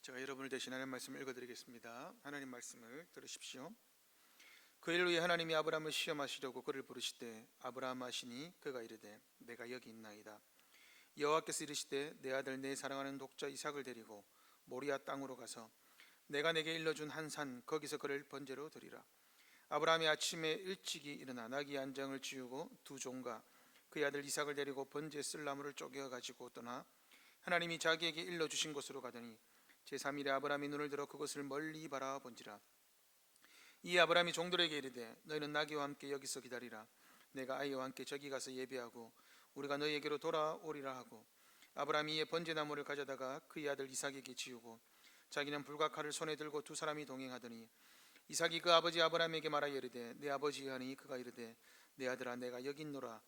제가 여러분을 대신하는 말씀을 읽어드리겠습니다. 하나님 말씀을 들으십시오. 그 일 후에 하나님이 아브라함을 시험하시려고 그를 부르시되 아브라함 하시니 그가 이르되 내가 여기 있나이다. 여호와께서 이르시되 내 아들 내 사랑하는 독자 이삭을 데리고 모리아 땅으로 가서 내가 내게 일러준 한 산 거기서 그를 번제로 드리라. 아브라함이 아침에 일찍이 일어나 나귀 한 장을 지우고 두 종과 그의 아들 이삭을 데리고 번제 쓸 나무를 쪼개어 가지고 떠나 하나님이 자기에게 일러주신 곳으로 가더니 제3일에 아브라함이 눈을 들어 그것을 멀리 바라본지라. 이 아브라함이 종들에게 이르되 너희는 나귀와 함께 여기서 기다리라. 내가 아이와 함께 저기 가서 예배하고 우리가 너희에게로 돌아오리라 하고 아브라함이 이에 번제나무를 가져다가 그의 아들 이삭에게 지우고 자기는 불과 칼을 손에 들고 두 사람이 동행하더니 이삭이 그 아버지 아브라함에게 말하여 이르되 내 아버지 하니 그가 이르되 내 아들아 내가 여기 있노라.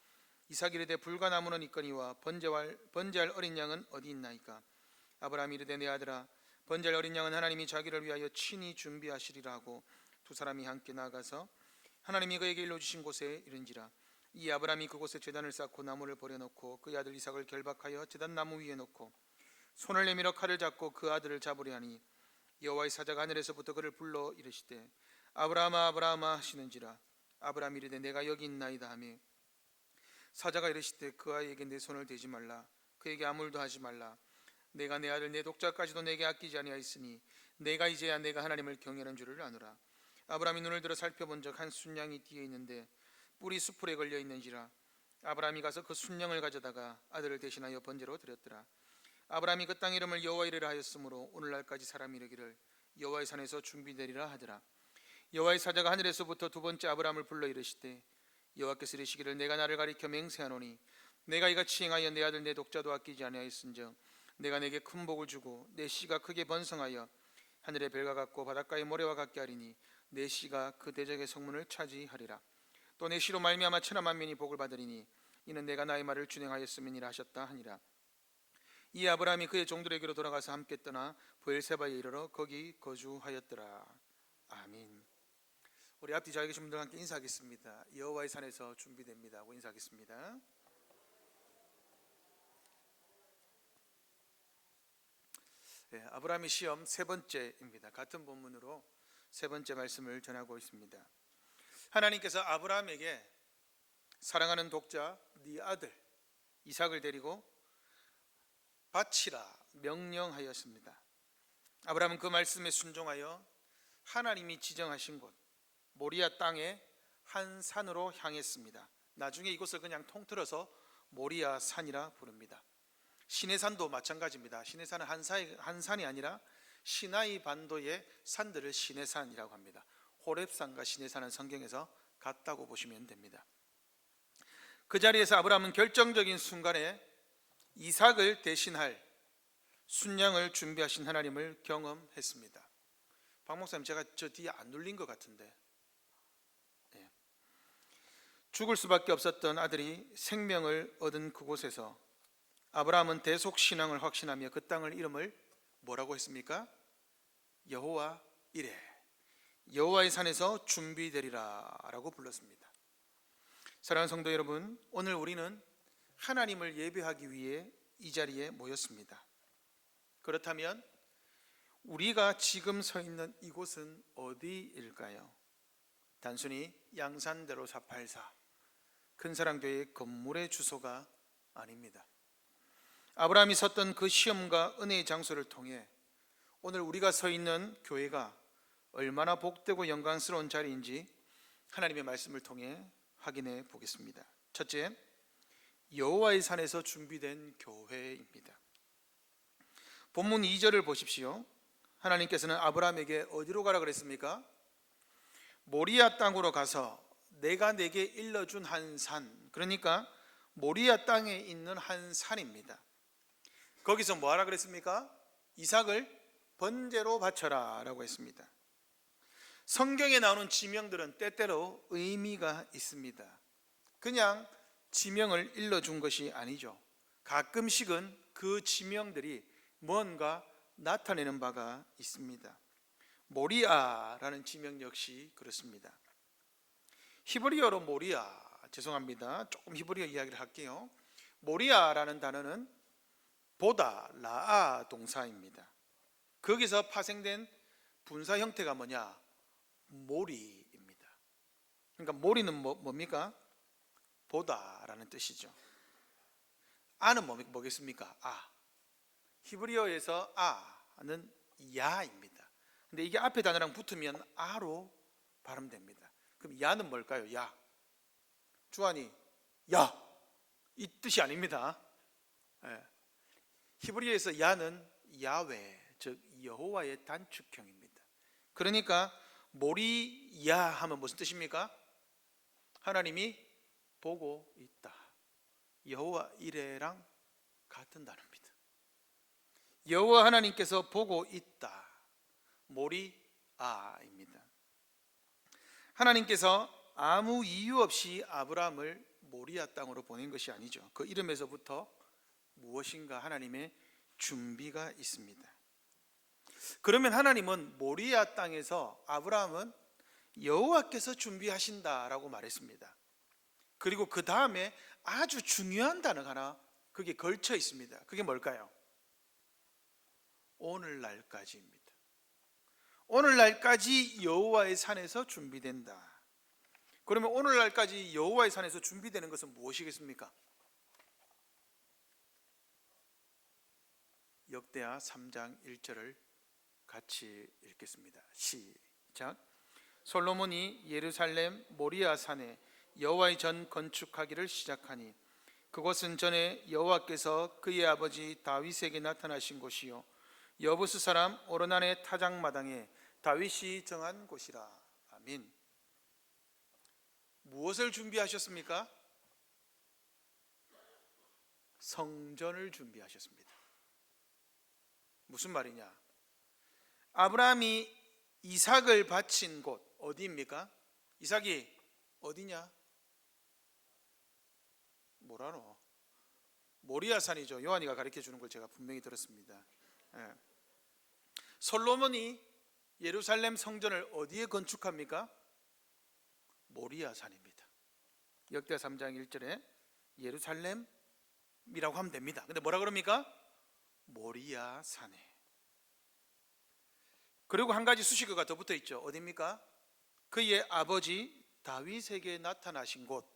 이삭이 이르되 불과 나무는 있거니와 번제할 어린 양은 어디 있나이까. 아브라함이 이르되 내 아들아 번제할 어린 양은 하나님이 자기를 위하여 친히 준비하시리라 하고 두 사람이 함께 나가서 하나님이 그에게 일러주신 곳에 이른지라. 이 아브라함이 그곳에 제단을 쌓고 나무를 버려놓고 그의 아들 이삭을 결박하여 제단 나무 위에 놓고 손을 내밀어 칼을 잡고 그 아들을 잡으려 하니 여호와의 사자가 하늘에서부터 그를 불러 이르시되 아브라함아 아브라함아 하시는지라. 아브라함이 이르되 내가 여기 있나이다 하며 사자가 이르시되 그 아이에게 내 손을 대지 말라. 그에게 아무 일도 하지 말라. 내가 내 아들 내 독자까지도 내게 아끼지 아니하였으니 내가 이제야 내가 하나님을 경외하는 줄을 아노라. 아브라함이 눈을 들어 살펴본즉 한 순양이 뒤에 있는데 뿔이 수풀에 걸려 있는지라. 아브라함이 가서 그 순양을 가져다가 아들을 대신하여 번제로 드렸더라. 아브라함이 그 땅 이름을 여호와 이레라 하였으므로 오늘날까지 사람이 이르기를 여호와의 산에서 준비되리라 하더라. 여호와의 사자가 하늘에서부터 두 번째 아브라함을 불러 이르시되 여호와께서 이르시기를 내가 나를 가리켜 맹세하노니 내가 이같이 행하여 내 아들 내 독자도 아끼지 아니하였은즉 내가 내게 큰 복을 주고 내 씨가 크게 번성하여 하늘의 별과 같고 바닷가의 모래와 같게 하리니 내 씨가 그 대적의 성문을 차지하리라. 또 내 씨로 말미암아 천하 만민이 복을 받으리니 이는 내가 나의 말을 준행하였음이니라 하셨다 하니라. 이 아브라함이 그의 종들에게로 돌아가서 함께 떠나 브엘세바에 이르러 거기 거주하였더라. 아멘. 우리 앞뒤 자유 계신 분들 함께 인사하겠습니다. 여호와의 산에서 준비됩니다 하고 인사하겠습니다. 아브라함의 시험 세 번째입니다. 같은 본문으로 세 번째 말씀을 전하고 있습니다. 하나님께서 아브라함에게 사랑하는 독자 네 아들 이삭을 데리고 바치라 명령하였습니다. 아브라함은 그 말씀에 순종하여 하나님이 지정하신 곳 모리아 땅의 한 산으로 향했습니다. 나중에 이곳을 그냥 통틀어서 모리아 산이라 부릅니다. 시내산도 마찬가지입니다. 시내산은 한 산이 아니라 시나이 반도의 산들을 시내산이라고 합니다. 호렙산과 시내산은 성경에서 같다고 보시면 됩니다. 그 자리에서 아브라함은 결정적인 순간에 이삭을 대신할 순양을 준비하신 하나님을 경험했습니다. 박 목사님, 제가 저 뒤에 안 눌린 것 같은데 죽을 수밖에 없었던 아들이 생명을 얻은 그곳에서 아브라함은 대속신앙을 확신하며 그 땅을 이름을 뭐라고 했습니까? 여호와 이레, 여호와의 산에서 준비되리라 라고 불렀습니다. 사랑하는 성도 여러분, 오늘 우리는 하나님을 예배하기 위해 이 자리에 모였습니다. 그렇다면 우리가 지금 서 있는 이곳은 어디일까요? 단순히 양산대로 484 큰사랑교회 건물의 주소가 아닙니다. 아브라함이 섰던 그 시험과 은혜의 장소를 통해 오늘 우리가 서 있는 교회가 얼마나 복되고 영광스러운 자리인지 하나님의 말씀을 통해 확인해 보겠습니다. 첫째, 여호와의 산에서 준비된 교회입니다. 본문 2절을 보십시오. 하나님께서는 아브라함에게 어디로 가라 그랬습니까? 모리아 땅으로 가서 내가 내게 일러준 한 산, 그러니까 모리아 땅에 있는 한 산입니다. 거기서 뭐 하라 그랬습니까? 이삭을 번제로 바쳐라 라고 했습니다. 성경에 나오는 지명들은 때때로 의미가 있습니다. 그냥 지명을 일러준 것이 아니죠. 가끔씩은 그 지명들이 뭔가 나타내는 바가 있습니다. 모리아라는 지명 역시 그렇습니다. 히브리어로 모리아, 죄송합니다. 조금 히브리어 이야기를 할게요. 모리아라는 단어는 보다 라아 동사입니다. 거기서 파생된 분사 형태가 뭐냐? 모리입니다. 그러니까 모리는 뭡니까? 보다라는 뜻이죠. 아는 뭐겠습니까? 아. 히브리어에서 아는 야입니다. 근데 이게 앞에 단어랑 붙으면 아로 발음됩니다. 그럼 야는 뭘까요? 야. 주한이 야. 이 뜻이 아닙니다. 예. 히브리어에서 야는 야훼, 즉 여호와의 단축형입니다. 그러니까 모리야 하면 무슨 뜻입니까? 하나님이 보고 있다. 여호와 이레랑 같은 단어입니다. 여호와 하나님께서 보고 있다. 모리아입니다. 하나님께서 아무 이유 없이 아브라함을 모리아 땅으로 보낸 것이 아니죠. 그 이름에서부터 무엇인가 하나님의 준비가 있습니다. 그러면 하나님은 모리아 땅에서 아브라함은 여호와께서 준비하신다라고 말했습니다. 그리고 그 다음에 아주 중요한 단어가 하나 그게 걸쳐 있습니다. 그게 뭘까요? 오늘날까지입니다. 오늘날까지 여호와의 산에서 준비된다. 그러면 오늘날까지 여호와의 산에서 준비되는 것은 무엇이겠습니까? 역대하 3장 1절을 같이 읽겠습니다. 시작. 솔로몬이 예루살렘 모리아 산에 여호와의 전 건축하기를 시작하니 그곳은 전에 여호와께서 그의 아버지 다윗에게 나타나신 곳이요 여부스 사람 오르난의 타작마당에 다윗이 정한 곳이라. 아멘. 무엇을 준비하셨습니까? 성전을 준비하셨습니다. 무슨 말이냐? 아브라함이 이삭을 바친 곳 어디입니까? 이삭이 어디냐? 뭐라노? 모리아산이죠. 요한이가 가르쳐 주는 걸 제가 분명히 들었습니다. 솔로몬이 예루살렘 성전을 어디에 건축합니까? 모리아산입니다. 역대 3장 1절에 예루살렘이라고 하면 됩니다. 근데 뭐라 그럽니까? 모리아산에. 그리고 한 가지 수식어가 더 붙어 있죠. 어디입니까? 그의 아버지 다윗에게 나타나신 곳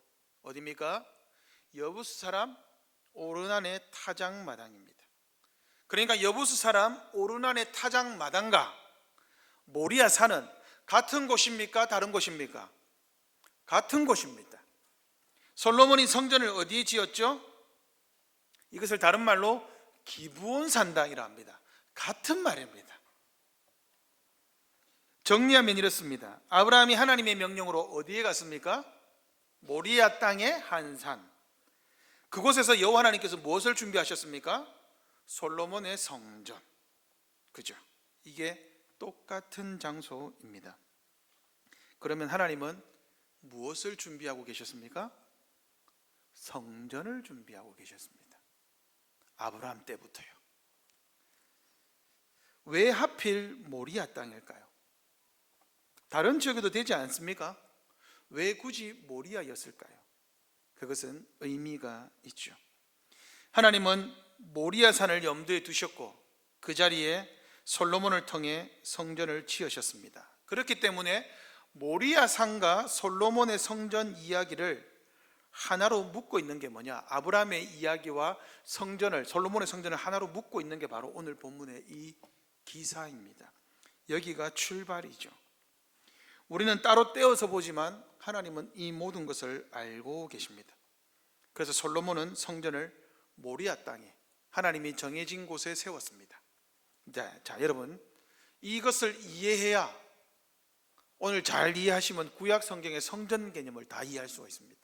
어디입니까? 여부스 사람 오르난의 타작마당입니다. 그러니까 여부스 사람 오르난의 타작마당과 모리아산은 같은 곳입니까? 다른 곳입니까? 같은 곳입니다. 솔로몬이 성전을 어디에 지었죠? 이것을 다른 말로 기브온 산당이라 합니다. 같은 말입니다. 정리하면 이렇습니다. 아브라함이 하나님의 명령으로 어디에 갔습니까? 모리아 땅의 한 산. 그곳에서 여호와 하나님께서 무엇을 준비하셨습니까? 솔로몬의 성전. 그죠? 이게 똑같은 장소입니다. 그러면 하나님은 무엇을 준비하고 계셨습니까? 성전을 준비하고 계셨습니다. 아브라함 때부터요. 왜 하필 모리아 땅일까요? 다른 지역에도 되지 않습니까? 왜 굳이 모리아였을까요? 그것은 의미가 있죠. 하나님은 모리아 산을 염두에 두셨고 그 자리에 솔로몬을 통해 성전을 지으셨습니다. 그렇기 때문에 모리아 산과 솔로몬의 성전 이야기를 하나로 묶고 있는 게 뭐냐? 아브라함의 이야기와 성전을, 솔로몬의 성전을 하나로 묶고 있는 게 바로 오늘 본문의 이 기사입니다. 여기가 출발이죠. 우리는 따로 떼어서 보지만 하나님은 이 모든 것을 알고 계십니다. 그래서 솔로몬은 성전을 모리아 땅에 하나님이 정해진 곳에 세웠습니다. 자, 여러분, 이것을 이해해야 오늘 잘 이해하시면 구약 성경의 성전 개념을 다 이해할 수가 있습니다.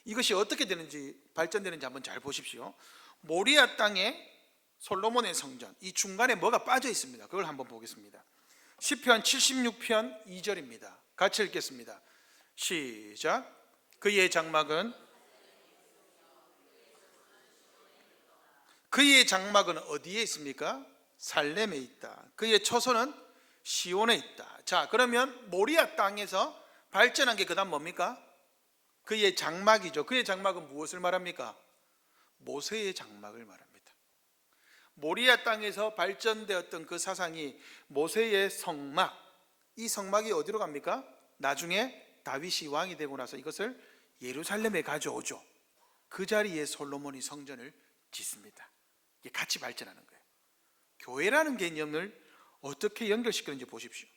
이것이 어떻게 되는지 발전되는지 한번 잘 보십시오. 모리아 땅에 솔로몬의 성전, 이 중간에 뭐가 빠져 있습니다. 그걸 한번 보겠습니다. 시편 76편 2절입니다. 같이 읽겠습니다. 시작. 그의 장막은 어디에 있습니까? 살렘에 있다. 그의 처소는 시온에 있다. 자, 그러면 모리아 땅에서 발전한 게 그다음 뭡니까? 그의 장막이죠. 그의 장막은 무엇을 말합니까? 모세의 장막을 말합니다. 모리아 땅에서 발전되었던 그 사상이 모세의 성막, 이 성막이 어디로 갑니까? 나중에 다윗이 왕이 되고 나서 이것을 예루살렘에 가져오죠. 그 자리에 솔로몬이 성전을 짓습니다. 이게 같이 발전하는 거예요. 교회라는 개념을 어떻게 연결시키는지 보십시오.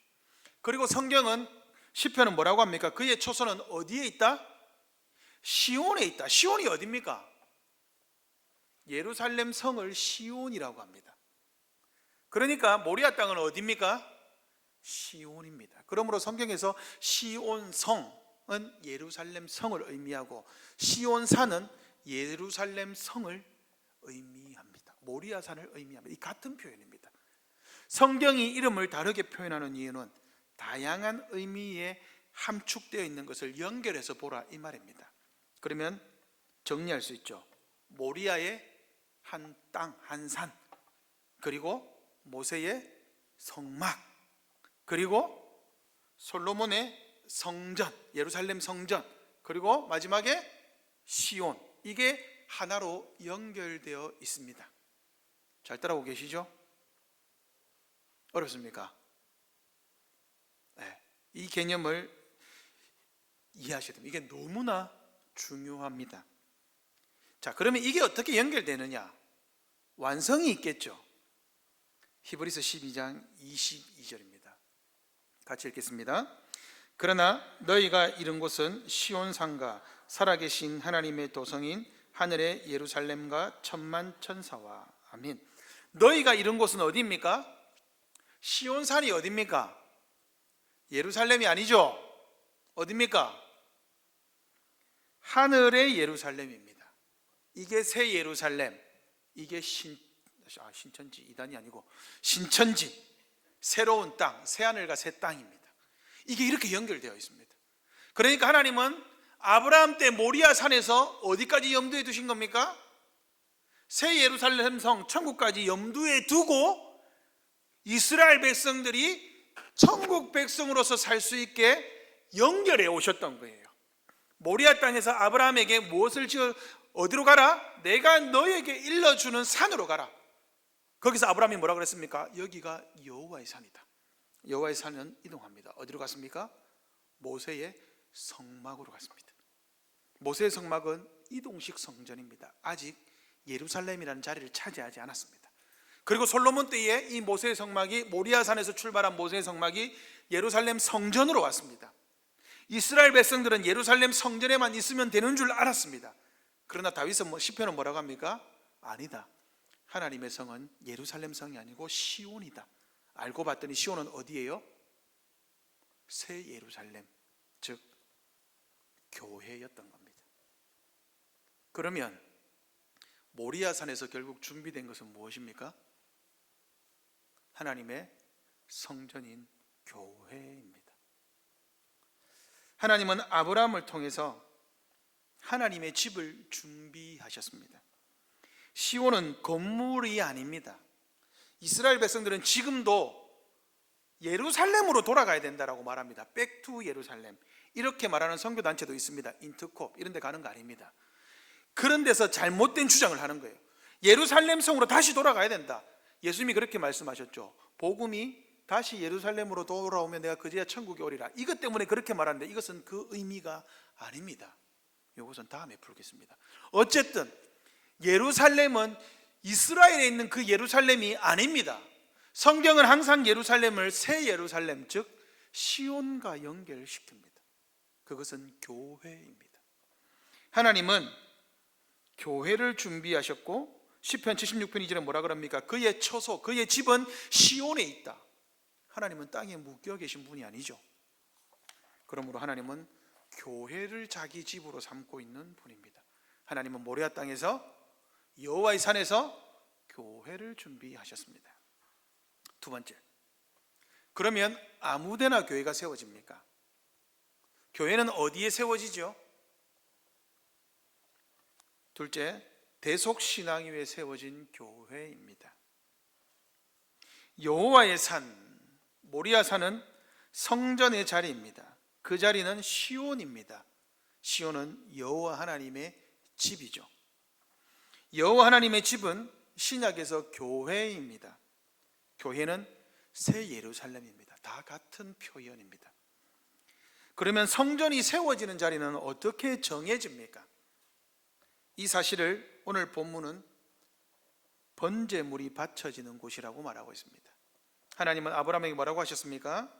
그리고 성경은, 시편은 뭐라고 합니까? 그의 초소는 어디에 있다? 시온에 있다. 시온이 어디입니까? 예루살렘 성을 시온이라고 합니다. 그러니까 모리아 땅은 어디입니까? 시온입니다. 그러므로 성경에서 시온성은 예루살렘 성을 의미하고 시온산은 예루살렘 성을 의미합니다. 모리아산을 의미합니다. 이 같은 표현입니다. 성경이 이름을 다르게 표현하는 이유는 다양한 의미에 함축되어 있는 것을 연결해서 보라, 이 말입니다. 그러면 정리할 수 있죠. 모리아의 한 땅, 한 산, 그리고 모세의 성막, 그리고 솔로몬의 성전, 예루살렘 성전, 그리고 마지막에 시온, 이게 하나로 연결되어 있습니다. 잘 따라오고 계시죠? 어렵습니까? 네, 이 개념을 이해하셔야 됩니다. 이게 너무나 중요합니다. 자, 그러면 이게 어떻게 연결되느냐? 완성이 있겠죠. 히브리서 12장 22절입니다. 같이 읽겠습니다. 그러나 너희가 이른 곳은 시온산과 살아계신 하나님의 도성인 하늘의 예루살렘과 천만 천사와. 아멘. 너희가 이른 곳은 어디입니까? 시온산이 어디입니까? 예루살렘이 아니죠. 어디입니까? 하늘의 예루살렘입니다. 이게 새 예루살렘, 이게 신천지, 이단이 아니고 신천지, 새로운 땅, 새하늘과 새 땅입니다. 이게 이렇게 연결되어 있습니다. 그러니까 하나님은 아브라함 때 모리아 산에서 어디까지 염두에 두신 겁니까? 새 예루살렘 성, 천국까지 염두에 두고 이스라엘 백성들이 천국 백성으로서 살 수 있게 연결해 오셨던 거예요. 모리아 땅에서 아브라함에게 무엇을 지어 어디로 가라? 내가 너에게 일러주는 산으로 가라. 거기서 아브라함이 뭐라 그랬습니까? 여기가 여호와의 산이다. 여호와의 산은 이동합니다. 어디로 갔습니까? 모세의 성막으로 갔습니다. 모세의 성막은 이동식 성전입니다. 아직 예루살렘이라는 자리를 차지하지 않았습니다. 그리고 솔로몬 때에 이 모세의 성막이, 모리아산에서 출발한 모세의 성막이 예루살렘 성전으로 왔습니다. 이스라엘 백성들은 예루살렘 성전에만 있으면 되는 줄 알았습니다. 그러나 다윗은 시편은 뭐라고 합니까? 아니다. 하나님의 성은 예루살렘 성이 아니고 시온이다. 알고 봤더니 시온은 어디예요? 새 예루살렘, 즉 교회였던 겁니다. 그러면 모리아산에서 결국 준비된 것은 무엇입니까? 하나님의 성전인 교회입니다. 하나님은 아브라함을 통해서 하나님의 집을 준비하셨습니다. 시온은 건물이 아닙니다. 이스라엘 백성들은 지금도 예루살렘으로 돌아가야 된다라고 말합니다. Back to 예루살렘, 이렇게 말하는 선교단체도 있습니다. 인트콥 이런 데 가는 거 아닙니다. 그런 데서 잘못된 주장을 하는 거예요. 예루살렘 성으로 다시 돌아가야 된다. 예수님이 그렇게 말씀하셨죠. 복음이 다시 예루살렘으로 돌아오면 내가 그제야 천국에 오리라. 이것 때문에 그렇게 말하는데 이것은 그 의미가 아닙니다. 이것은 다음에 풀겠습니다. 어쨌든 예루살렘은 이스라엘에 있는 그 예루살렘이 아닙니다. 성경은 항상 예루살렘을 새 예루살렘, 즉 시온과 연결시킵니다. 그것은 교회입니다. 하나님은 교회를 준비하셨고 시편 76편 2절에 뭐라 그럽니까? 그의 처소, 그의 집은 시온에 있다. 하나님은 땅에 묶여 계신 분이 아니죠. 그러므로 하나님은 교회를 자기 집으로 삼고 있는 분입니다. 하나님은 모리아 땅에서 여호와의 산에서 교회를 준비하셨습니다. 두 번째, 그러면 아무데나 교회가 세워집니까? 교회는 어디에 세워지죠? 둘째, 대속신앙 위에 세워진 교회입니다. 여호와의 산, 모리아 산은 성전의 자리입니다. 그 자리는 시온입니다. 시온은 여호와 하나님의 집이죠. 여호와 하나님의 집은 신약에서 교회입니다. 교회는 새 예루살렘입니다. 다 같은 표현입니다. 그러면 성전이 세워지는 자리는 어떻게 정해집니까? 이 사실을 오늘 본문은 번제물이 바쳐지는 곳이라고 말하고 있습니다. 하나님은 아브라함에게 뭐라고 하셨습니까?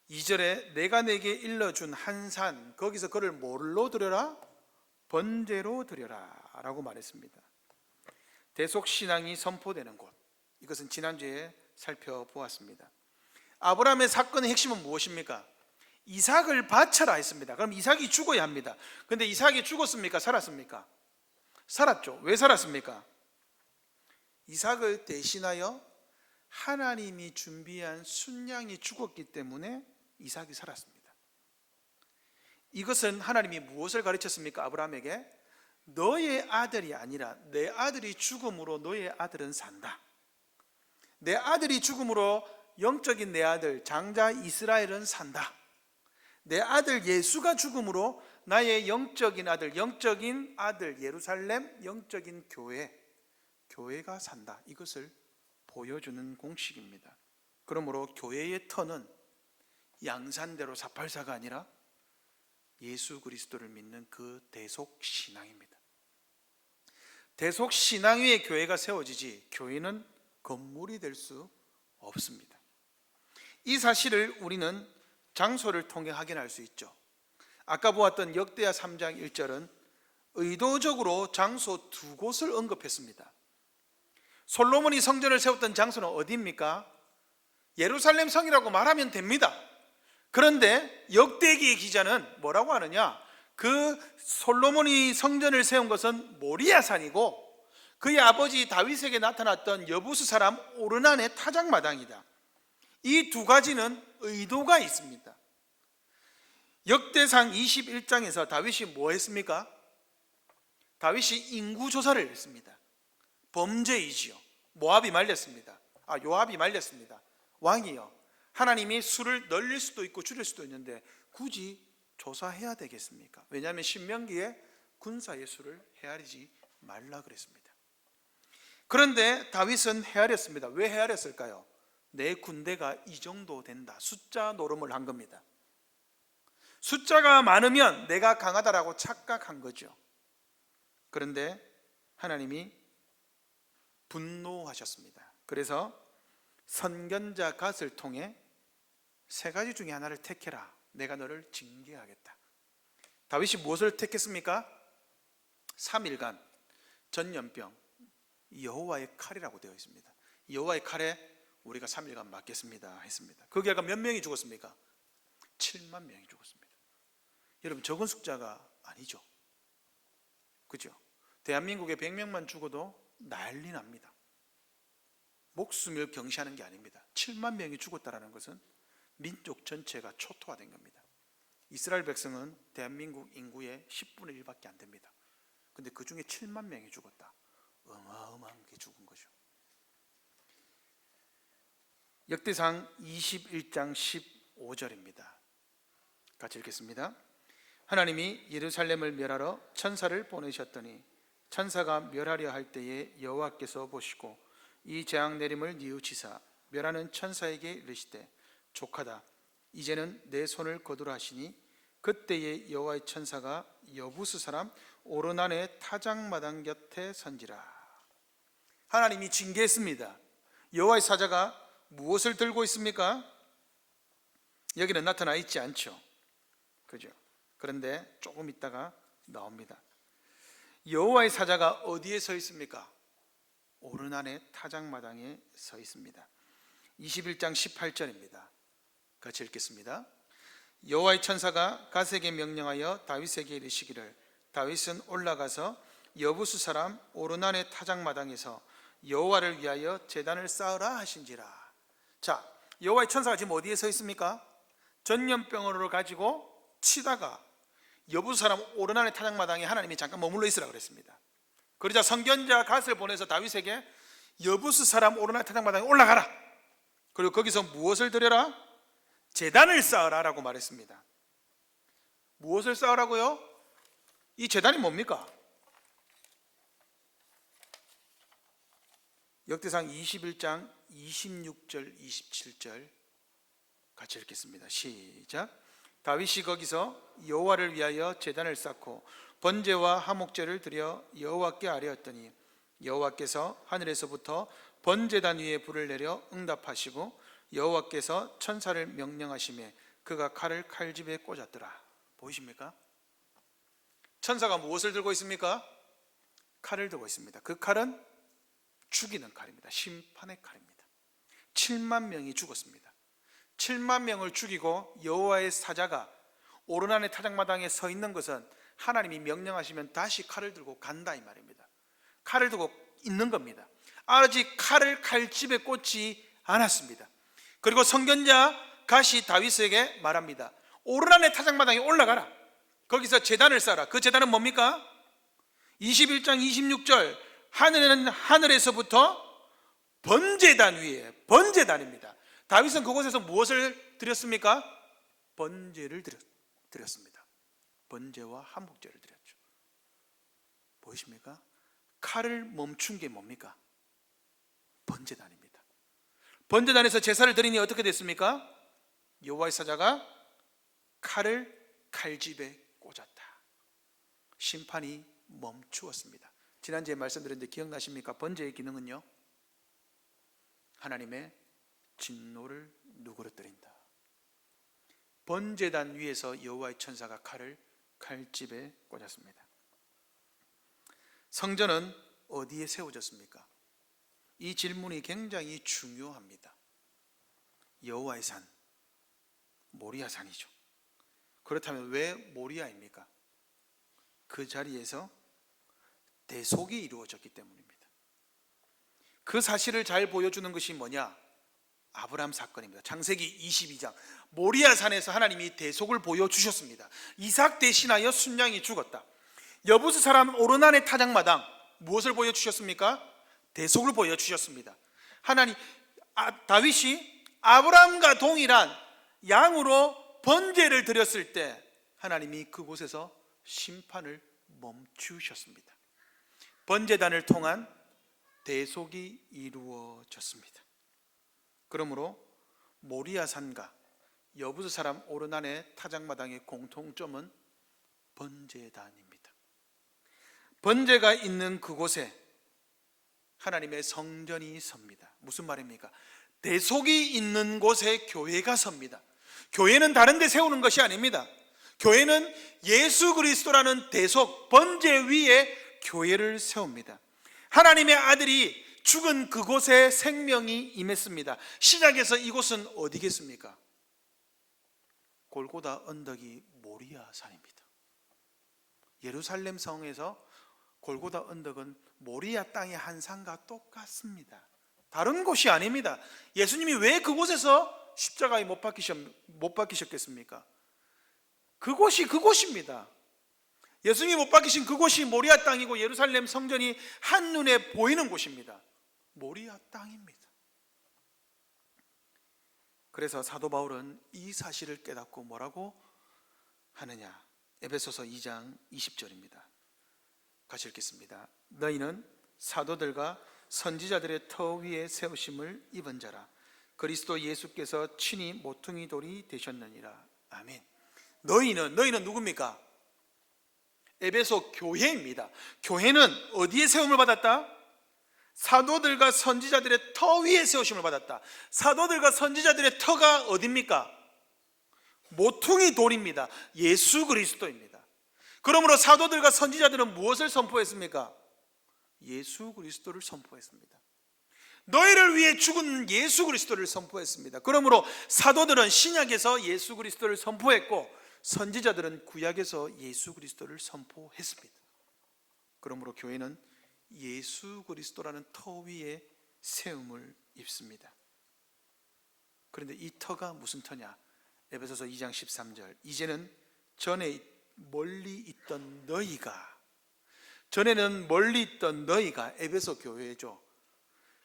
2절에 내가 내게 일러준 한 산, 거기서 그를 뭘로 드려라? 번제로 드려라 라고 말했습니다. 대속신앙이 선포되는 곳, 이것은 지난주에 살펴보았습니다. 아브라함의 사건의 핵심은 무엇입니까? 이삭을 바쳐라 했습니다. 그럼 이삭이 죽어야 합니다. 그런데 이삭이 죽었습니까? 살았습니까? 살았죠. 왜 살았습니까? 이삭을 대신하여 하나님이 준비한 순양이 죽었기 때문에 이삭이 살았습니다. 이것은 하나님이 무엇을 가르쳤습니까? 아브라함에게 너의 아들이 아니라 내 아들이 죽음으로 너의 아들은 산다. 내 아들이 죽음으로 영적인 내 아들 장자 이스라엘은 산다. 내 아들 예수가 죽음으로 나의 영적인 아들 예루살렘 영적인 교회가 산다. 이것을 보여주는 공식입니다. 그러므로 교회의 터는 양산대로 484가 아니라 예수 그리스도를 믿는 그 대속신앙입니다. 대속신앙 위에 교회가 세워지지 교회는 건물이 될 수 없습니다. 이 사실을 우리는 장소를 통해 확인할 수 있죠. 아까 보았던 역대하 3장 1절은 의도적으로 장소 두 곳을 언급했습니다. 솔로몬이 성전을 세웠던 장소는 어디입니까? 예루살렘 성이라고 말하면 됩니다. 그런데 역대기의 기자는 뭐라고 하느냐? 그 솔로몬이 성전을 세운 것은 모리아산이고 그의 아버지 다윗에게 나타났던 여부스 사람 오르난의 타작마당이다. 이 두 가지는 의도가 있습니다. 역대상 21장에서 다윗이 뭐 했습니까? 다윗이 인구조사를 했습니다. 범죄이지요. 모압이 말렸습니다. 요압이 말렸습니다. 왕이요, 하나님이 수를 늘릴 수도 있고 줄일 수도 있는데 굳이 조사해야 되겠습니까? 왜냐하면 신명기에 군사의 수를 헤아리지 말라 그랬습니다. 그런데 다윗은 헤아렸습니다. 왜 헤아렸을까요? 내 군대가 이 정도 된다. 숫자 노름을 한 겁니다. 숫자가 많으면 내가 강하다라고 착각한 거죠. 그런데 하나님이 분노하셨습니다. 그래서 선견자 갓을 통해 세 가지 중에 하나를 택해라. 내가 너를 징계하겠다. 다윗이 무엇을 택했습니까? 3일간 전염병, 여호와의 칼이라고 되어 있습니다. 여호와의 칼에 우리가 3일간 맞겠습니다 했습니다. 그 결과 몇 명이 죽었습니까? 7만 명이 죽었습니다. 여러분, 적은 숫자가 아니죠. 그죠? 대한민국에 100명만 죽어도 난리 납니다. 목숨을 경시하는 게 아닙니다. 7만 명이 죽었다는 것은 민족 전체가 초토화된 겁니다. 이스라엘 백성은 대한민국 인구의 10분의 1밖에 안 됩니다. 근데 그 중에 7만 명이 죽었다. 어마어마한 게 죽은 거죠. 역대상 21장 15절입니다. 같이 읽겠습니다. 하나님이 예루살렘을 멸하러 천사를 보내셨더니 천사가 멸하려 할 때에 여호와께서 보시고 이 재앙 내림을 뉘우치사 멸하는 천사에게 이르시되 족하다. 이제는 내 손을 거두라 하시니 그때에 여호와의 천사가 여부스 사람 오르난의 타작마당 곁에 선지라. 하나님이 징계했습니다. 여호와의 사자가 무엇을 들고 있습니까? 여기는 나타나 있지 않죠. 그죠? 그런데 조금 있다가 나옵니다. 여호와의 사자가 어디에 서 있습니까? 오르난의 타작마당에 서 있습니다. 21장 18절입니다. 같이 읽겠습니다. 여호와의 천사가 갓에게 명령하여 다윗에게 이르시기를 다윗은 올라가서 여부스 사람 오르난의 타작마당에서 여호와를 위하여 제단을 쌓으라 하신지라. 자, 여호와의 천사가 지금 어디에 서 있습니까? 전염병으로 가지고 치다가 여부스 사람 오르난의 타작마당에 하나님이 잠깐 머물러 있으라 그랬습니다. 그러자 선견자 갓을 보내서 다윗에게 여부스 사람 오르난의 타작마당에 올라가라. 그리고 거기서 무엇을 드려라? 제단을 쌓으라 라고 말했습니다. 무엇을 쌓으라고요? 이 제단이 뭡니까? 역대상 21장 26절 27절 같이 읽겠습니다. 시작. 다윗이 거기서 여호와를 위하여 제단을 쌓고 번제와 화목제를 드려 여호와께 아뢰었더니 여호와께서 하늘에서부터 번제단 위에 불을 내려 응답하시고 여호와께서 천사를 명령하시매 그가 칼을 칼집에 꽂았더라. 보이십니까? 천사가 무엇을 들고 있습니까? 칼을 들고 있습니다. 그 칼은 죽이는 칼입니다. 심판의 칼입니다. 7만 명이 죽었습니다. 7만 명을 죽이고 여호와의 사자가 오르난의 타작마당에 서 있는 것은 하나님이 명령하시면 다시 칼을 들고 간다 이 말입니다. 칼을 들고 있는 겁니다. 아직 칼을 칼집에 꽂지 않았습니다. 그리고 선견자 갓이 다윗에게 말합니다. 오르난의 타작마당에 올라가라. 거기서 제단을 쌓아라. 그 제단은 뭡니까? 21장 26절 하늘에는 하늘에서부터 번제단 위에, 번제단입니다. 다윗은 그곳에서 무엇을 드렸습니까? 번제를 드렸습니다. 번제와 화목제를 드렸죠. 보이십니까? 칼을 멈춘 게 뭡니까? 번제단입니다. 번제단에서 제사를 드리니 어떻게 됐습니까? 여호와의 사자가 칼을 칼집에 꽂았다. 심판이 멈추었습니다. 지난주에 말씀드렸는데 기억나십니까? 번제의 기능은요, 하나님의 진노를 누그러뜨린다. 번제단 위에서 여호와의 천사가 칼을 칼집에 꽂았습니다. 성전은 어디에 세워졌습니까? 이 질문이 굉장히 중요합니다. 여호와의 산, 모리아산이죠. 그렇다면 왜 모리아입니까? 그 자리에서 대속이 이루어졌기 때문입니다. 그 사실을 잘 보여주는 것이 뭐냐? 아브라함 사건입니다. 창세기 22장 모리아산에서 하나님이 대속을 보여주셨습니다. 이삭 대신하여 순양이 죽었다. 여부스 사람 오르난의 타작마당 무엇을 보여주셨습니까? 대속을 보여주셨습니다. 하나님 다윗이 아브라함과 동일한 양으로 번제를 드렸을 때 하나님이 그곳에서 심판을 멈추셨습니다. 번제단을 통한 대속이 이루어졌습니다. 그러므로 모리아산과 여부스 사람 오르난의 타작마당의 공통점은 번제단입니다. 번제가 있는 그곳에 하나님의 성전이 섭니다. 무슨 말입니까? 대속이 있는 곳에 교회가 섭니다. 교회는 다른 데 세우는 것이 아닙니다. 교회는 예수 그리스도라는 대속 번제 위에 교회를 세웁니다. 하나님의 아들이 죽은 그곳에 생명이 임했습니다. 신약에서 이곳은 어디겠습니까? 골고다 언덕이 모리아산입니다. 예루살렘 성에서 골고다 언덕은 모리아 땅의 한 산과 똑같습니다. 다른 곳이 아닙니다. 예수님이 왜 그곳에서 십자가에 못 박히셨겠습니까? 그곳이 그곳입니다. 예수님이 못 박히신 그곳이 모리아 땅이고 예루살렘 성전이 한눈에 보이는 곳입니다. 모리아 땅입니다. 그래서 사도 바울은 이 사실을 깨닫고 뭐라고 하느냐? 에베소서 2장 20절입니다. 같이 읽겠습니다. 너희는 사도들과 선지자들의 터 위에 세우심을 입은 자라. 그리스도 예수께서 친히 모퉁이 돌이 되셨느니라. 아멘. 너희는 누굽니까? 에베소 교회입니다. 교회는 어디에 세움을 받았다? 사도들과 선지자들의 터 위에 세우심을 받았다. 사도들과 선지자들의 터가 어디입니까? 모퉁이 돌입니다. 예수 그리스도입니다. 그러므로 사도들과 선지자들은 무엇을 선포했습니까? 예수 그리스도를 선포했습니다. 너희를 위해 죽은 예수 그리스도를 선포했습니다. 그러므로 사도들은 신약에서 예수 그리스도를 선포했고 선지자들은 구약에서 예수 그리스도를 선포했습니다. 그러므로 교회는 예수 그리스도라는 터 위에 세움을 입습니다. 그런데 이 터가 무슨 터냐? 에베소서 2장 13절 이제는 전에는 멀리 있던 너희가 에베소 교회죠.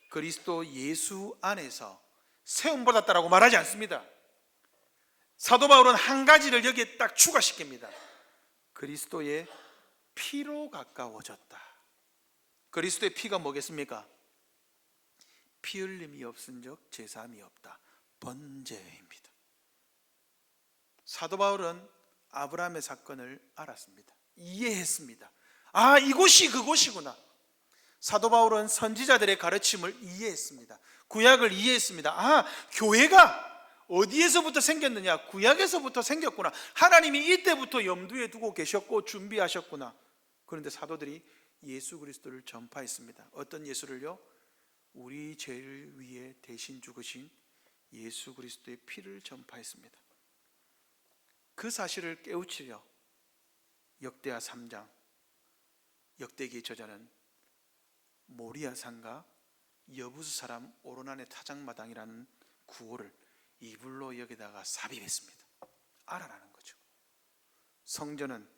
그리스도 예수 안에서 세움 받았다라고 말하지 않습니다. 사도 바울은 한 가지를 여기에 딱 추가시킵니다. 그리스도의 피로 가까워졌다. 그리스도의 피가 뭐겠습니까? 피 흘림이 없은즉 제사함이 없다. 번제입니다. 사도 바울은 아브라함의 사건을 알았습니다. 이해했습니다. 아, 이곳이 그곳이구나. 사도 바울은 선지자들의 가르침을 이해했습니다. 구약을 이해했습니다. 아, 교회가 어디에서부터 생겼느냐? 구약에서부터 생겼구나. 하나님이 이때부터 염두에 두고 계셨고 준비하셨구나. 그런데 사도들이 예수 그리스도를 전파했습니다. 어떤 예수를요? 우리 죄를 위해 대신 죽으신 예수 그리스도의 피를 전파했습니다. 그 사실을 깨우치려 역대하 3장 역대기의 저자는 모리아산과 여부수 사람 오르난의 타작마당이라는 구호를 이불로 여기다가 삽입했습니다. 알아라는 거죠. 성전은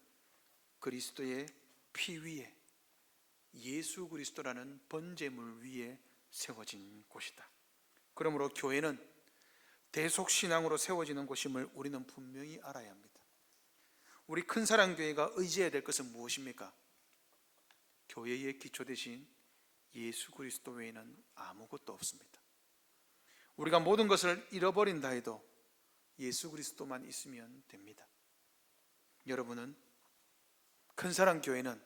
그리스도의 피 위에 예수 그리스도라는 번제물 위에 세워진 곳이다. 그러므로 교회는 대속신앙으로 세워지는 곳임을 우리는 분명히 알아야 합니다. 우리 큰사랑교회가 의지해야 될 것은 무엇입니까? 교회의 기초 대신 예수 그리스도 외에는 아무것도 없습니다. 우리가 모든 것을 잃어버린다 해도 예수 그리스도만 있으면 됩니다. 여러분은 큰사랑교회는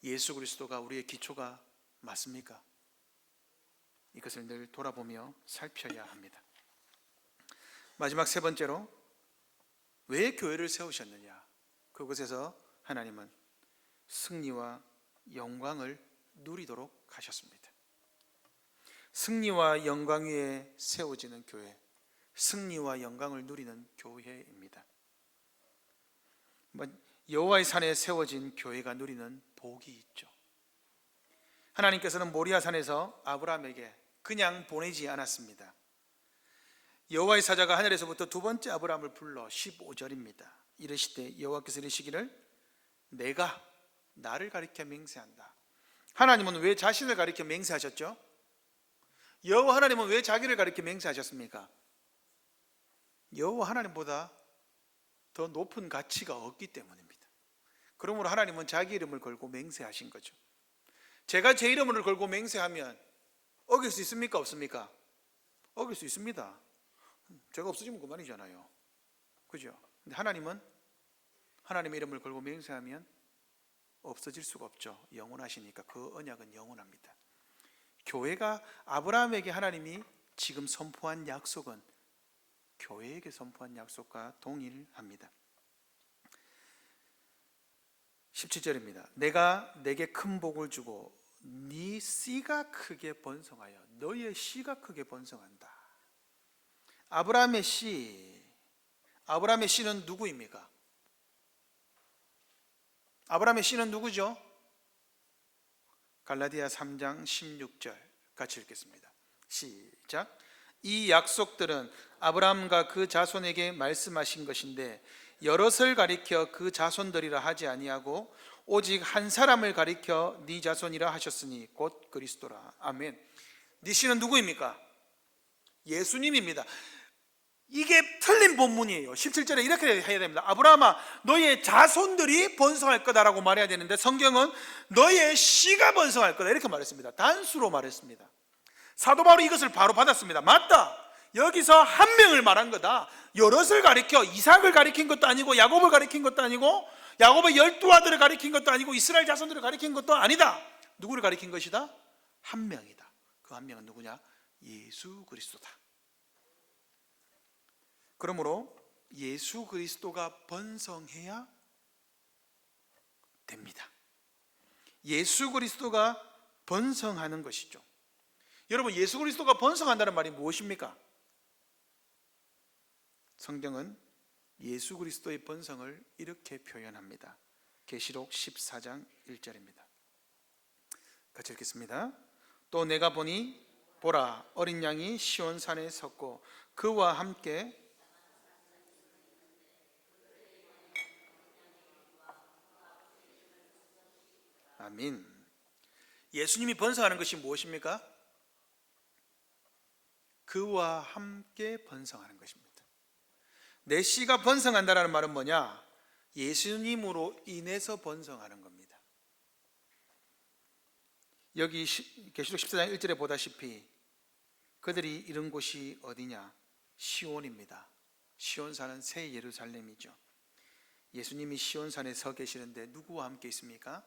예수 그리스도가 우리의 기초가 맞습니까? 이것을 늘 돌아보며 살펴야 합니다. 마지막 세 번째로, 왜 교회를 세우셨느냐? 그곳에서 하나님은 승리와 영광을 누리도록 하셨습니다. 승리와 영광 위에 세워지는 교회, 승리와 영광을 누리는 교회입니다. 여호와의 산에 세워진 교회가 누리는 복이 있죠. 하나님께서는 모리아 산에서 아브라함에게 그냥 보내지 않았습니다. 여호와의 사자가 하늘에서부터 두 번째 아브라함을 불러 15절입니다. 이르시되 여호와께서 이르시기를 내가 나를 가리켜 맹세한다. 하나님은 왜 자신을 가리켜 맹세하셨죠? 여호와 하나님은 왜 자기를 가리켜 맹세하셨습니까? 여호와 하나님보다 더 높은 가치가 없기 때문입니다. 그러므로 하나님은 자기 이름을 걸고 맹세하신 거죠. 제가 제 이름을 걸고 맹세하면 어길 수 있습니까? 없습니까? 어길 수 있습니다. 제가 없어지면 그만이잖아요. 그죠? 근데 하나님은 하나님의 이름을 걸고 맹세하면 없어질 수가 없죠. 영원하시니까 그 언약은 영원합니다. 교회가 아브라함에게 하나님이 지금 선포한 약속은 교회에게 선포한 약속과 동일합니다. 17절입니다. 내가 내게 큰 복을 주고 네 씨가 크게 번성하여 너의 씨가 크게 번성한다. 아브라함의 씨는 누구입니까? 아브라함의 씨는 누구죠? 갈라디아 3장 16절 같이 읽겠습니다. 시작. 이 약속들은 아브라함과 그 자손에게 말씀하신 것인데 여럿을 가리켜 그 자손들이라 하지 아니하고 오직 한 사람을 가리켜 네 자손이라 하셨으니 곧 그리스도라. 아멘. 네 씨는 누구입니까? 예수님입니다. 이게 틀린 본문이에요. 17절에 이렇게 해야 됩니다. 아브라함아 너의 자손들이 번성할 거다라고 말해야 되는데 성경은 너의 씨가 번성할 거다 이렇게 말했습니다. 단수로 말했습니다. 사도 바울이 이것을 바로 받았습니다. 맞다. 여기서 한 명을 말한 거다. 여럿을 가리켜 이삭을 가리킨 것도 아니고 야곱을 가리킨 것도 아니고 야곱의 12아들을 가리킨 것도 아니고 이스라엘 자손들을 가리킨 것도 아니다. 누구를 가리킨 것이다? 한 명이다. 그 한 명은 누구냐? 예수 그리스도다. 그러므로 예수 그리스도가 번성해야 됩니다. 예수 그리스도가 번성하는 것이죠. 여러분, 예수 그리스도가 번성한다는 말이 무엇입니까? 성경은 예수 그리스도의 번성을 이렇게 표현합니다. 계시록 14장 1절입니다. 같이 읽겠습니다. 또 내가 보니 보라 어린 양이 시온산에 섰고 그와 함께 아멘. 예수님이 번성하는 것이 무엇입니까? 그와 함께 번성하는 것입니다. 내 씨가 번성한다는 말은 뭐냐? 예수님으로 인해서 번성하는 겁니다. 여기 계시록 14장 1절에 보다시피 그들이 이른 곳이 어디냐? 시온입니다. 시온산은 새 예루살렘이죠. 예수님이 시온산에 서 계시는데 누구와 함께 있습니까?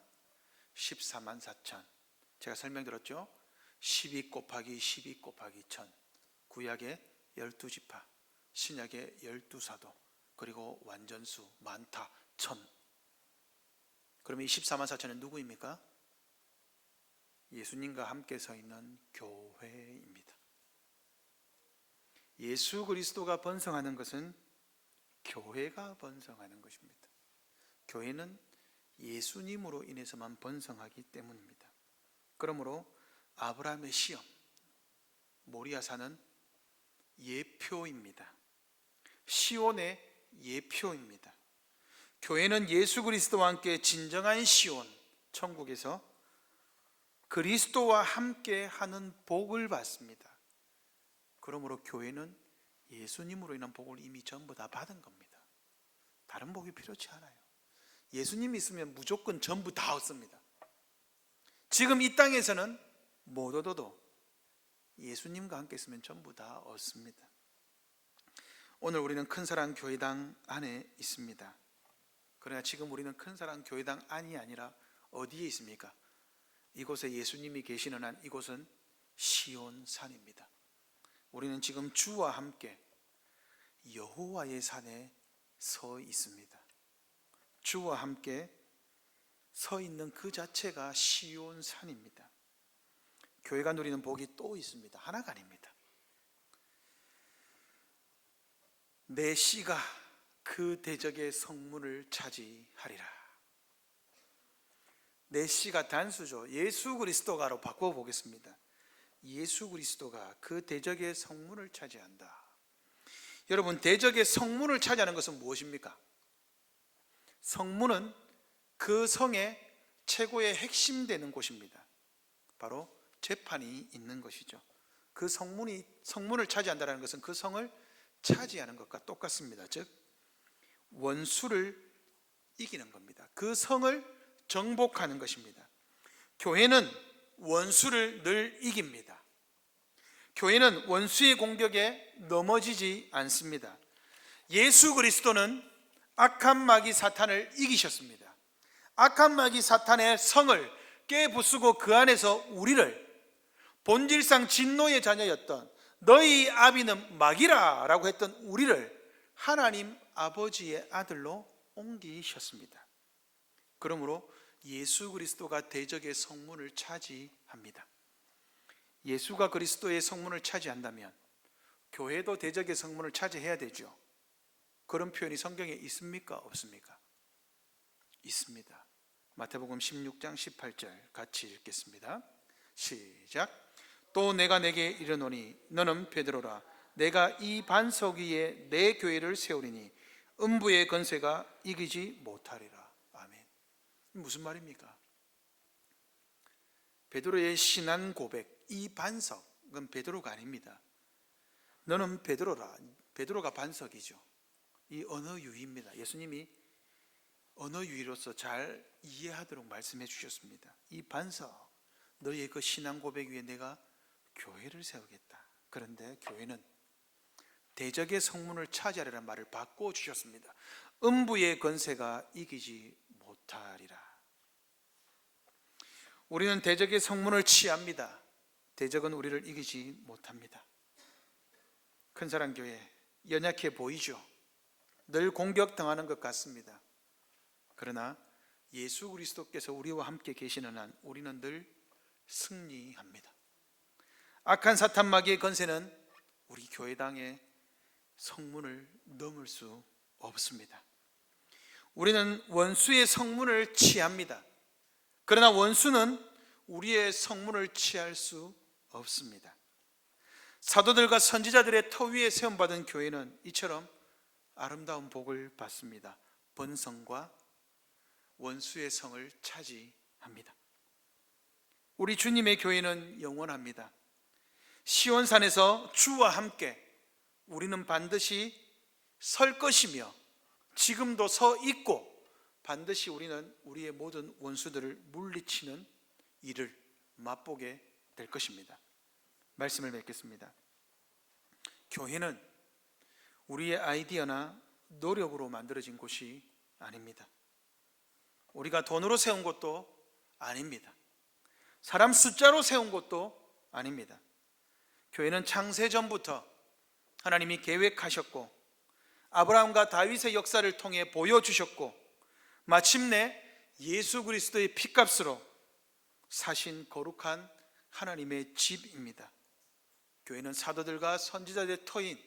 14만 4천. 제가 설명드렸죠? 12 곱하기 12 곱하기 1000. 구약의 12지파, 신약의 12사도, 그리고 완전수 많다 1000. 그러면 이 14만 4천은 누구입니까? 예수님과 함께 서 있는 교회입니다. 예수 그리스도가 번성하는 것은 교회가 번성하는 것입니다. 교회는 예수님으로 인해서만 번성하기 때문입니다. 그러므로 아브라함의 시험, 모리아산은 예표입니다. 시온의 예표입니다. 교회는 예수 그리스도와 함께 진정한 시온, 천국에서 그리스도와 함께 하는 복을 받습니다. 그러므로 교회는 예수님으로 인한 복을 이미 전부 다 받은 겁니다. 다른 복이 필요치 않아요. 예수님이 있으면 무조건 전부 다 얻습니다. 지금 이 땅에서는 못 얻어도 예수님과 함께 있으면 전부 다 얻습니다. 오늘 우리는 큰사랑 교회당 안에 있습니다. 그러나 지금 우리는 큰사랑 교회당 안이 아니라 어디에 있습니까? 이곳에 예수님이 계시는 한 이곳은 시온산입니다. 우리는 지금 주와 함께 여호와의 산에 서 있습니다. 주와 함께 서 있는 그 자체가 시온산입니다. 교회가 누리는 복이 또 있습니다. 하나가 아닙니다. 내 씨가 그 대적의 성문을 차지하리라. 내 씨가 단수죠. 예수 그리스도가로 바꿔보겠습니다. 예수 그리스도가 그 대적의 성문을 차지한다. 여러분, 대적의 성문을 차지하는 것은 무엇입니까? 성문은 그 성의 최고의 핵심되는 곳입니다. 바로 재판이 있는 것이죠. 그 성문을 차지한다는 것은 그 성을 차지하는 것과 똑같습니다. 즉 원수를 이기는 겁니다. 그 성을 정복하는 것입니다. 교회는 원수를 늘 이깁니다. 교회는 원수의 공격에 넘어지지 않습니다. 예수 그리스도는 악한 마귀 사탄을 이기셨습니다. 악한 마귀 사탄의 성을 깨부수고 그 안에서 우리를, 본질상 진노의 자녀였던 너희 아비는 마귀라 라고 했던 우리를 하나님 아버지의 아들로 옮기셨습니다. 그러므로 예수 그리스도가 대적의 성문을 차지합니다. 예수가 그리스도의 성문을 차지한다면 교회도 대적의 성문을 차지해야 되죠. 그런 표현이 성경에 있습니까? 없습니까? 있습니다. 마태복음 16장 18절 같이 읽겠습니다. 시작. 또 내가 내게 이르노니 너는 베드로라. 내가 이 반석 위에 내 교회를 세우리니 음부의 권세가 이기지 못하리라. 아멘. 무슨 말입니까? 베드로의 신앙 고백, 이 반석은 베드로가 아닙니다. 너는 베드로라. 베드로가 반석이죠. 이 언어 유희입니다. 예수님이 언어 유희로서 잘 이해하도록 말씀해 주셨습니다. 이 반석, 너희의 그 신앙 고백 위에 내가 교회를 세우겠다. 그런데 교회는 대적의 성문을 차지하리라는 말을 바꿔 주셨습니다. 음부의 권세가 이기지 못하리라. 우리는 대적의 성문을 취합니다. 대적은 우리를 이기지 못합니다. 큰사랑교회 연약해 보이죠? 늘 공격당하는 것 같습니다. 그러나 예수 그리스도께서 우리와 함께 계시는 한 우리는 늘 승리합니다. 악한 사탄 마귀의 권세는 우리 교회당의 성문을 넘을 수 없습니다. 우리는 원수의 성문을 취합니다. 그러나 원수는 우리의 성문을 취할 수 없습니다. 사도들과 선지자들의 터 위에 세움받은 교회는 이처럼 아름다운 복을 받습니다. 번성과 원수의 성을 차지합니다. 우리 주님의 교회는 영원합니다. 시온산에서 주와 함께 우리는 반드시 설 것이며 지금도 서 있고 반드시 우리는 우리의 모든 원수들을 물리치는 일을 맛보게 될 것입니다. 말씀을 맺겠습니다. 교회는 우리의 아이디어나 노력으로 만들어진 곳이 아닙니다. 우리가 돈으로 세운 것도 아닙니다. 사람 숫자로 세운 것도 아닙니다. 교회는 창세전부터 하나님이 계획하셨고 아브라함과 다윗의 역사를 통해 보여주셨고 마침내 예수 그리스도의 피값으로 사신 거룩한 하나님의 집입니다. 교회는 사도들과 선지자들의 터인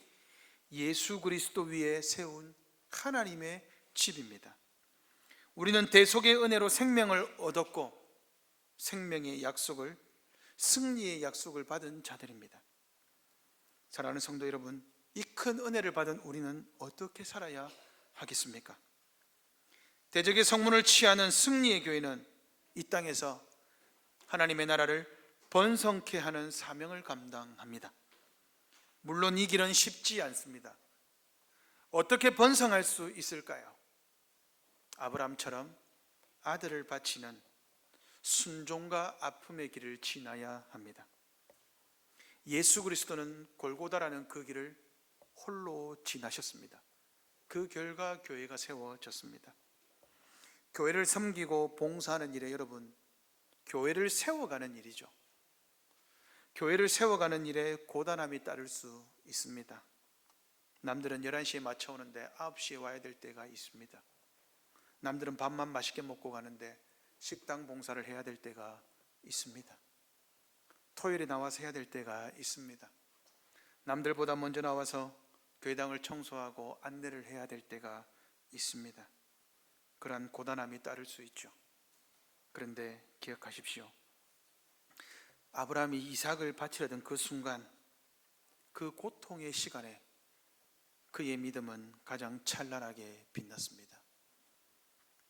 예수 그리스도 위에 세운 하나님의 집입니다. 우리는 대속의 은혜로 생명을 얻었고 생명의 약속을, 승리의 약속을 받은 자들입니다. 사랑하는 성도 여러분, 이 큰 은혜를 받은 우리는 어떻게 살아야 하겠습니까? 대적의 성문을 취하는 승리의 교회는 이 땅에서 하나님의 나라를 번성케 하는 사명을 감당합니다. 물론 이 길은 쉽지 않습니다. 어떻게 번성할 수 있을까요? 아브라함처럼 아들을 바치는 순종과 아픔의 길을 지나야 합니다. 예수 그리스도는 골고다라는 그 길을 홀로 지나셨습니다. 그 결과 교회가 세워졌습니다. 교회를 섬기고 봉사하는 일에 여러분, 교회를 세워가는 일이죠. 교회를 세워가는 일에 고단함이 따를 수 있습니다. 남들은 11시에 맞춰 오는데 9시에 와야 될 때가 있습니다. 남들은 밥만 맛있게 먹고 가는데 식당 봉사를 해야 될 때가 있습니다. 토요일에 나와서 해야 될 때가 있습니다. 남들보다 먼저 나와서 교회당을 청소하고 안내를 해야 될 때가 있습니다. 그러한 고단함이 따를 수 있죠. 그런데 기억하십시오. 아브라함이 이삭을 바치려던 그 순간, 그 고통의 시간에 그의 믿음은 가장 찬란하게 빛났습니다.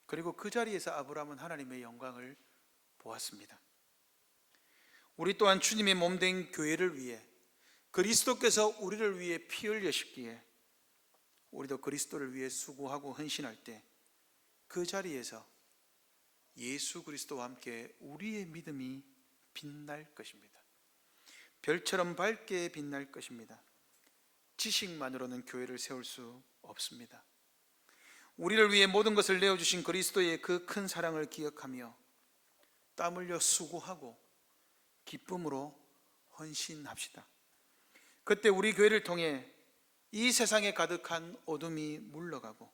그리고 그 자리에서 아브라함은 하나님의 영광을 보았습니다. 우리 또한 주님의 몸된 교회를 위해, 그리스도께서 우리를 위해 피 흘리셨기에 우리도 그리스도를 위해 수고하고 헌신할 때 그 자리에서 예수 그리스도와 함께 우리의 믿음이 빛날 것입니다. 별처럼 밝게 빛날 것입니다. 지식만으로는 교회를 세울 수 없습니다. 우리를 위해 모든 것을 내어주신 그리스도의 그 큰 사랑을 기억하며 땀 흘려 수고하고 기쁨으로 헌신합시다. 그때 우리 교회를 통해 이 세상에 가득한 어둠이 물러가고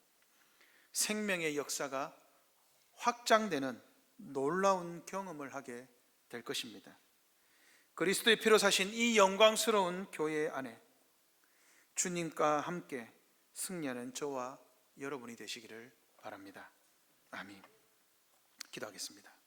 생명의 역사가 확장되는 놀라운 경험을 하게 될 것입니다. 그리스도의 피로 사신 이 영광스러운 교회 안에 주님과 함께 승리하는 저와 여러분이 되시기를 바랍니다. 아멘. 기도하겠습니다.